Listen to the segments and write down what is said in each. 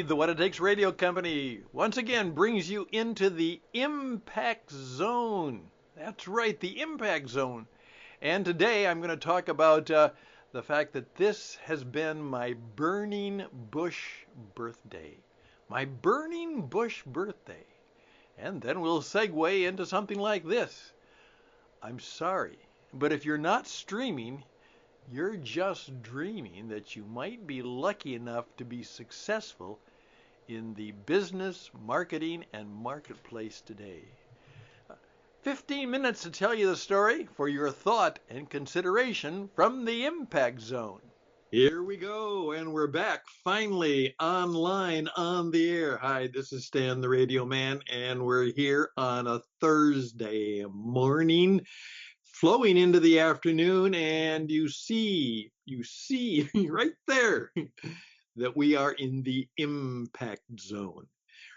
The What It Takes Radio Company once again brings you into the impact zone. That's right, the impact zone. And today I'm going to talk about the fact that this has been my burning bush birthday. My burning bush birthday. And then we'll segue into something like this. I'm sorry, but if you're not streaming, you're just dreaming that you might be lucky enough to be successful in the business, marketing, and marketplace today. 15 minutes to tell you the story for your thought and consideration from the impact zone. Here we go, and we're back finally online on the air. Hi, this is Stan the Radio Man, and we're here on a Thursday morning, flowing into the afternoon, and you see right there that we are in the impact zone.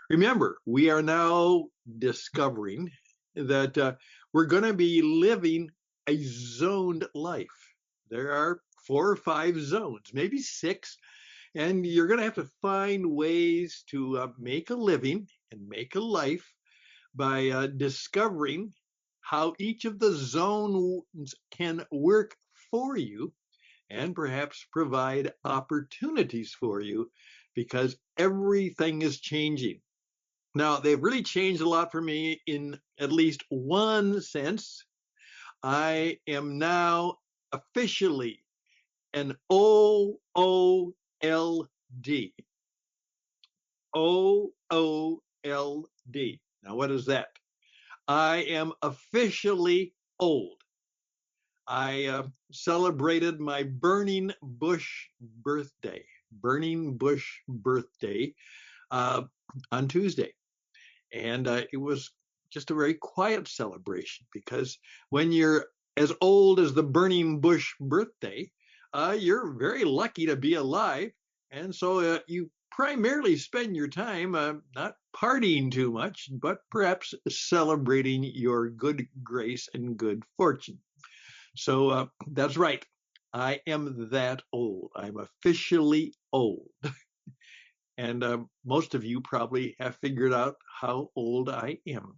Remember, we are now discovering that we're going to be living a zoned life. There are 4 or 5 zones, maybe 6, and you're going to have to find ways to make a living and make a life by discovering how each of the zones can work for you and perhaps provide opportunities for you, because everything is changing. Now, they've really changed a lot for me in at least one sense. I am now officially an OOLD. OOLD. Now, what is that? I am officially old. I celebrated my burning bush birthday on Tuesday. And it was just a very quiet celebration, because when you're as old as the burning bush birthday, you're very lucky to be alive. And so you primarily spend your time not partying too much, but perhaps celebrating your good grace and good fortune. So that's right. I am that old. I'm officially old. And most of you probably have figured out how old I am.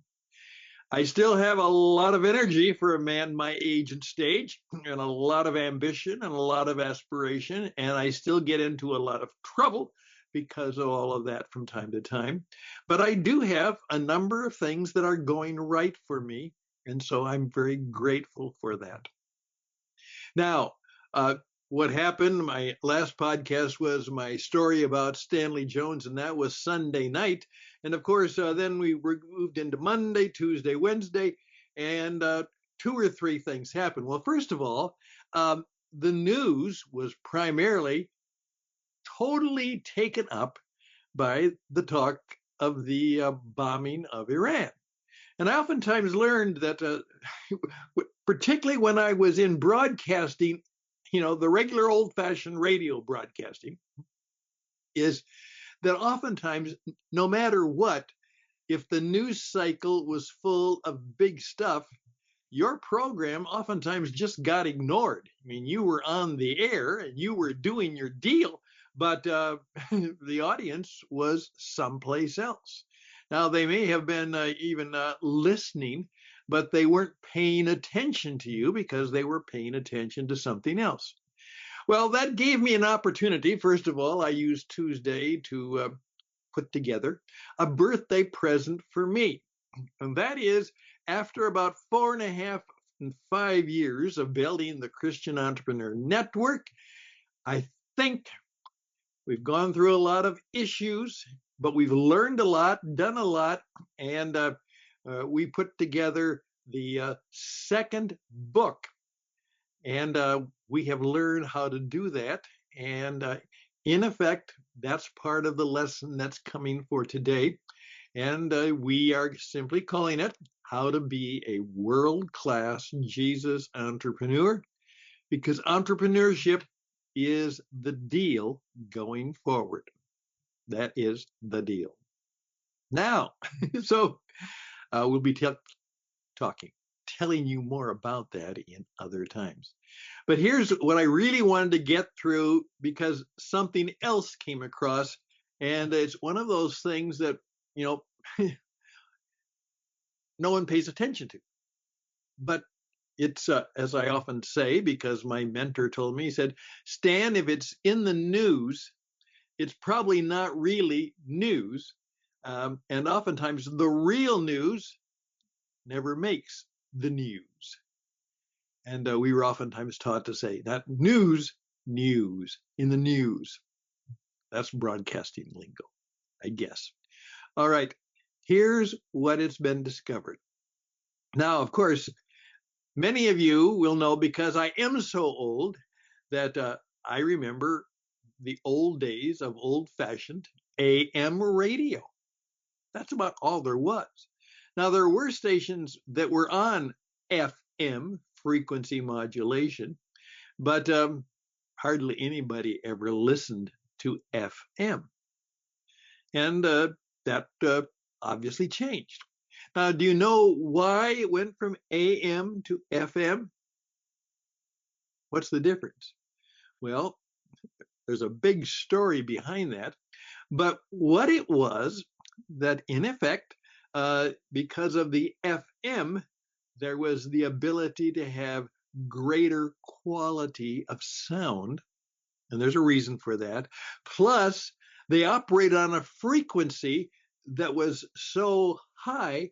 I still have a lot of energy for a man my age and stage, and a lot of ambition and a lot of aspiration, and I still get into a lot of trouble because of all of that from time to time. But I do have a number of things that are going right for me, and so I'm very grateful for that. Now, what happened, my last podcast was my story about Stanley Jones, and that was Sunday night. And of course, then we moved into Monday, Tuesday, Wednesday, and 2 or 3 things happened. Well, first of all, the news was primarily totally taken up by the talk of the bombing of Iran. And I oftentimes learned that, particularly when I was in broadcasting, the regular old-fashioned radio broadcasting, is that oftentimes, no matter what, if the news cycle was full of big stuff, your program oftentimes just got ignored. I mean, you were on the air and you were doing your deal, but the audience was someplace else. Now, they may have been even listening, but they weren't paying attention to you because they were paying attention to something else. Well, that gave me an opportunity. First of all, I used Tuesday to put together a birthday present for me. And that is, after about 4.5 and 5 years of building the Christian Entrepreneur Network, I think we've gone through a lot of issues, but we've learned a lot, done a lot, and we put together the second book. And we have learned how to do that. And in effect, that's part of the lesson that's coming for today. And we are simply calling it How to Be a World-Class Jesus Entrepreneur, because entrepreneurship is the deal going forward. That is the deal. Now, so we'll be telling you more about that in other times. But here's what I really wanted to get through, because something else came across, And it's one of those things that, you know, no one pays attention to. But it's, as I often say, because my mentor told me, he said, Stan, if it's in the news, it's probably not really news. And oftentimes the real news never makes the news. And we were oftentimes taught to say that news, in the news. That's broadcasting lingo, I guess. All right, here's what it's been discovered. Now, of course, many of you will know, because I am so old, that I remember the old days of old-fashioned AM radio. That's about all there was. Now, there were stations that were on FM, frequency modulation, but hardly anybody ever listened to FM. And that obviously changed. Now, do you know why it went from AM to FM? What's the difference? Well, there's a big story behind that. But what it was, that in effect, because of the FM, there was the ability to have greater quality of sound. And there's a reason for that. Plus, they operated on a frequency that was so high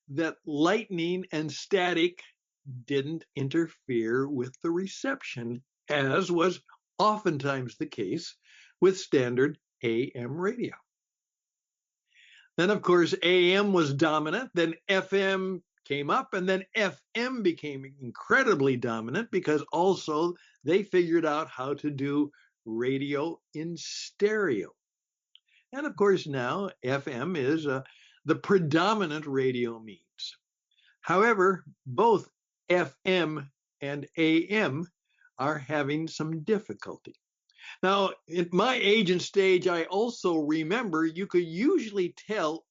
that lightning and static didn't interfere with the reception, as was oftentimes the case with standard AM radio. Then, of course, AM was dominant, then FM came up, and then FM became incredibly dominant because also they figured out how to do radio in stereo. And of course, now FM is the predominant radio means. However, both FM and AM are having some difficulty. Now, at my age and stage, I also remember you could usually tell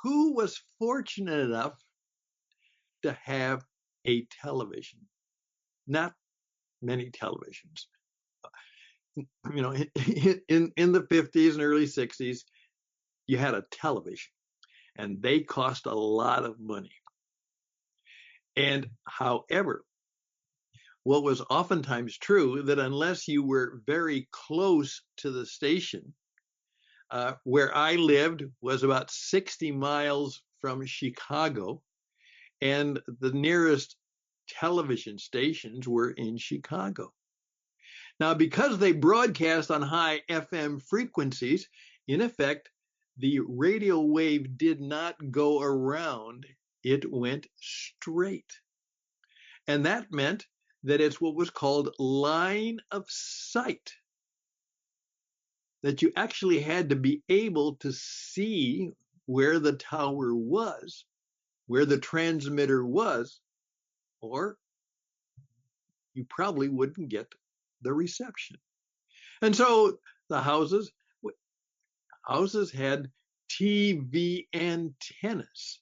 who was fortunate enough to have a television. Not many televisions. You know, in the 50s and early 60s, you had a television, and they cost a lot of money. And however, what was oftentimes true, that unless you were very close to the station, where I lived was about 60 miles from Chicago, and the nearest television stations were in Chicago. Now, because they broadcast on high FM frequencies, in effect, the radio wave did not go around, it went straight. And that meant that it's what was called line of sight, that you actually had to be able to see where the tower was, where the transmitter was, or you probably wouldn't get the reception. And so the houses had TV antennas,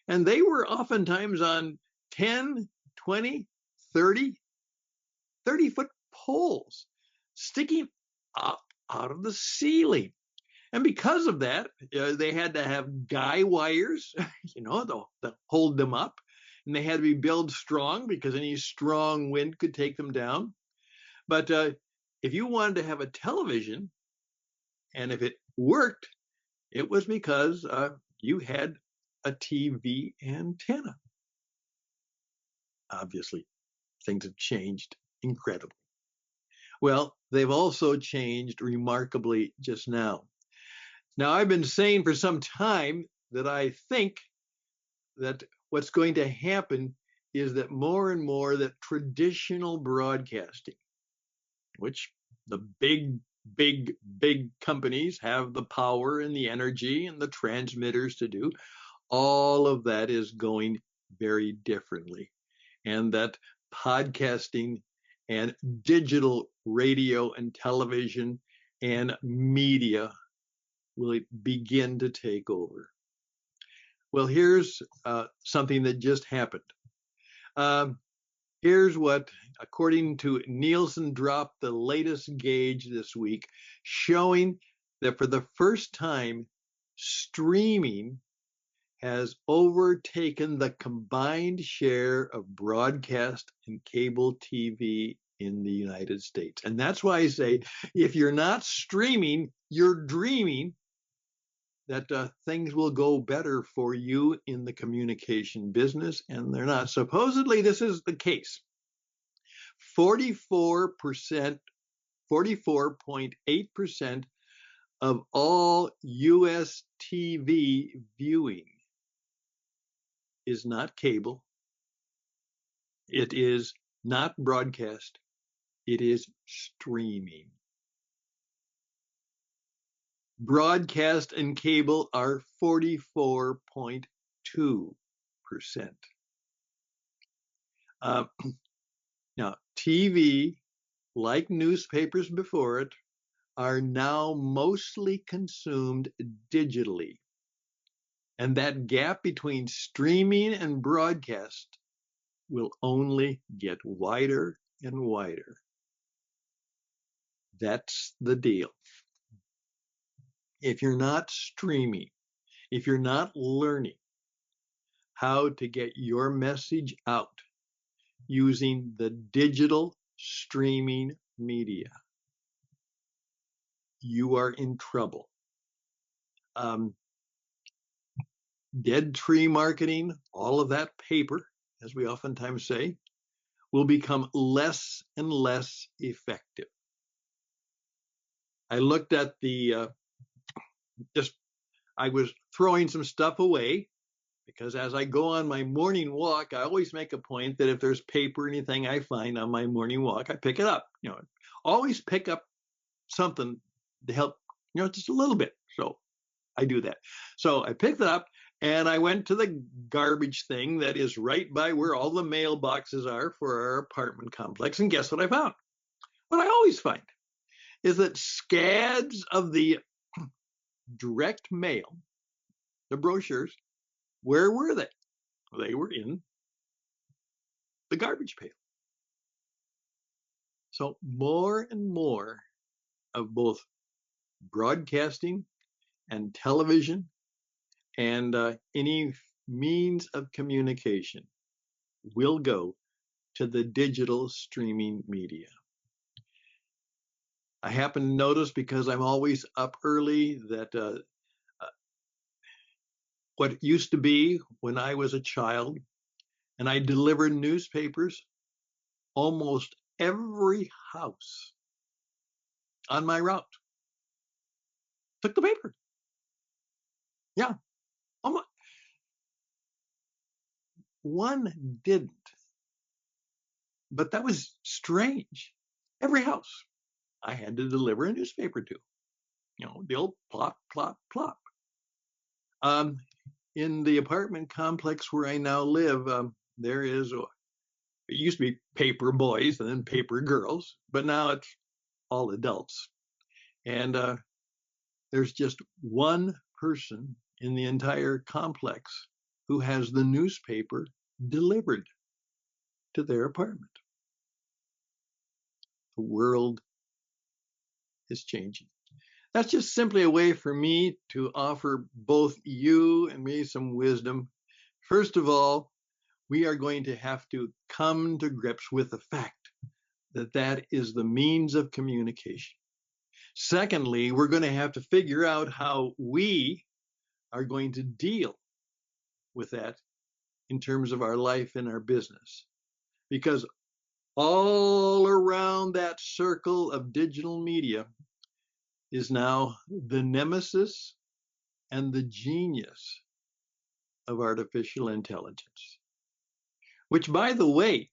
and they were oftentimes on 10, 20, 30-foot poles sticking up out of the ceiling. And because of that, they had to have guy wires, to hold them up. And they had to be built strong because any strong wind could take them down. But if you wanted to have a television, and if it worked, it was because you had a TV antenna. Obviously, things have changed incredibly. Well, they've also changed remarkably just now. Now, I've been saying for some time that I think that what's going to happen is that more and more that traditional broadcasting, which the big companies have the power and the energy and the transmitters to do, all of that is going very differently. And that podcasting and digital radio and television and media will begin to take over. Well, here's something that just happened. Here's what, according to Nielsen, dropped the latest gauge this week, showing that for the first time, streaming has overtaken the combined share of broadcast and cable TV in the United States. And that's why I say, if you're not streaming, you're dreaming that things will go better for you in the communication business, and they're not. Supposedly, this is the case. 44%, 44.8% of all US TV viewing is not cable. It is not broadcast. It is streaming. Broadcast and cable are 44.2%. Now, TV, like newspapers before it, are now mostly consumed digitally. And that gap between streaming and broadcast will only get wider and wider. That's the deal. If you're not streaming, if you're not learning how to get your message out using the digital streaming media, you are in trouble. Dead tree marketing, all of that paper, as we oftentimes say, will become less and less effective. I looked at I was throwing some stuff away because as I go on my morning walk, I always make a point that if there's paper, anything I find on my morning walk, I pick it up. Always pick up something to help, just a little bit. So I do that. So I picked it up and I went to the garbage thing that is right by where all the mailboxes are for our apartment complex. And guess what I found? What I always find is that scads of the direct mail, the brochures, where were they? They were in the garbage pail. So more and more of both broadcasting and television and any means of communication will go to the digital streaming media. I happen to notice, because I'm always up early, that what used to be when I was a child and I delivered newspapers, almost every house on my route took the paper. Yeah, almost. One didn't, but that was strange. Every house I had to deliver a newspaper to, the old plop, plop, plop. In the apartment complex where I now live, there is, it used to be paper boys and then paper girls, but now it's all adults. And there's just one person in the entire complex who has the newspaper delivered to their apartment. The world is changing. That's just simply a way for me to offer both you and me some wisdom. First of all, we are going to have to come to grips with the fact that that is the means of communication. Secondly, we're going to have to figure out how we are going to deal with that in terms of our life and our business. Because all around that circle of digital media is now the nemesis and the genius of artificial intelligence, which, by the way,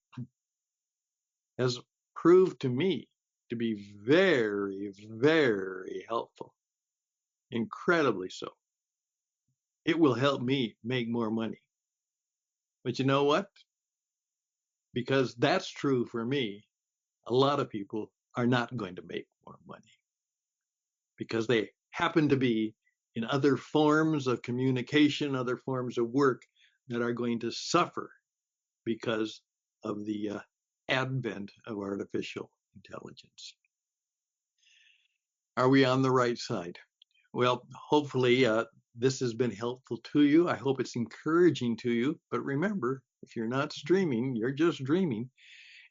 has proved to me to be very, very helpful, incredibly so. It will help me make more money. But you know what? Because that's true for me, a lot of people are not going to make more money because they happen to be in other forms of communication, other forms of work that are going to suffer because of the advent of artificial intelligence. Are we on the right side? Well, hopefully this has been helpful to you. I hope it's encouraging to you. But remember, if you're not streaming, you're just dreaming.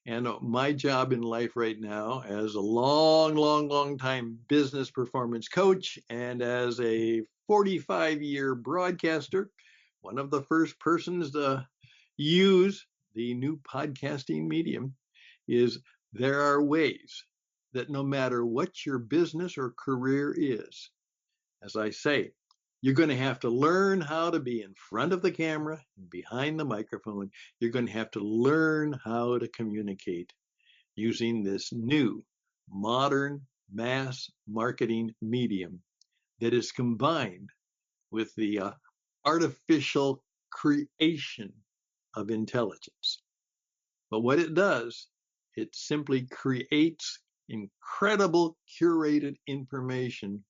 And my job in life right now, as a long time business performance coach and as a 45-year broadcaster, one of the first persons to use the new podcasting medium, is there are ways that no matter what your business or career is, as I say, you're going to have to learn how to be in front of the camera and behind the microphone. You're going to have to learn how to communicate using this new modern mass marketing medium that is combined with the artificial creation of intelligence. But what it does, it simply creates incredible curated information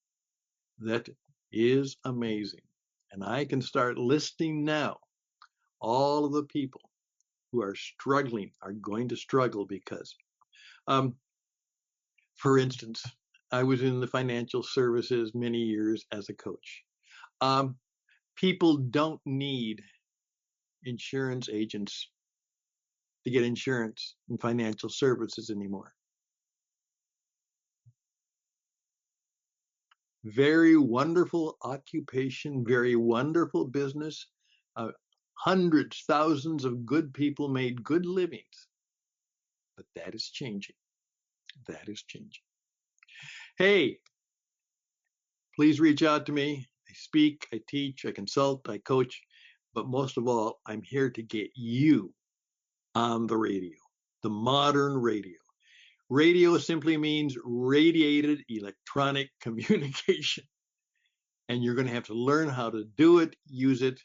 that is amazing. And I can start listing now all of the people who are struggling, are going to struggle because, for instance, I was in the financial services many years as a coach. People don't need insurance agents to get insurance in financial services anymore. Very wonderful occupation, very wonderful business. Hundreds, thousands of good people made good livings. But that is changing. That is changing. Hey, please reach out to me. I speak, I teach, I consult, I coach. But most of all, I'm here to get you on the radio, the modern radio. Radio simply means radiated electronic communication. And you're going to have to learn how to do it, use it,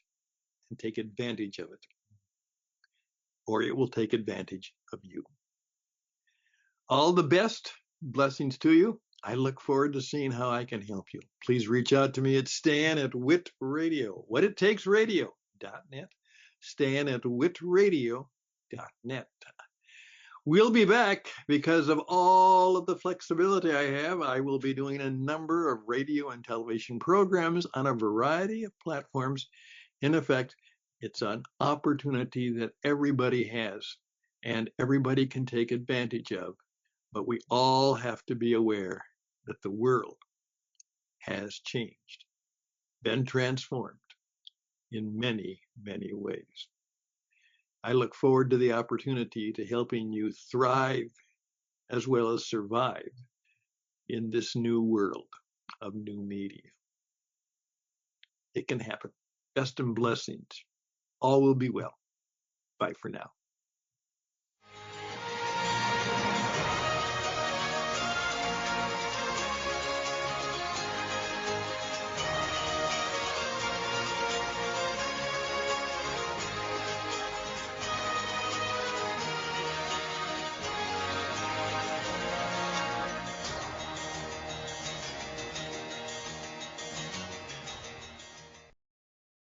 and take advantage of it. Or it will take advantage of you. All the best. Blessings to you. I look forward to seeing how I can help you. Please reach out to me at Stan@WITRadio. WhatItTakesRadio.net. Stan@WITRadio.net. We'll be back because of all of the flexibility I have. I will be doing a number of radio and television programs on a variety of platforms. In effect, it's an opportunity that everybody has and everybody can take advantage of. But we all have to be aware that the world has changed, been transformed in many ways. I look forward to the opportunity to helping you thrive as well as survive in this new world of new media. It can happen. Best and blessings. All will be well. Bye for now.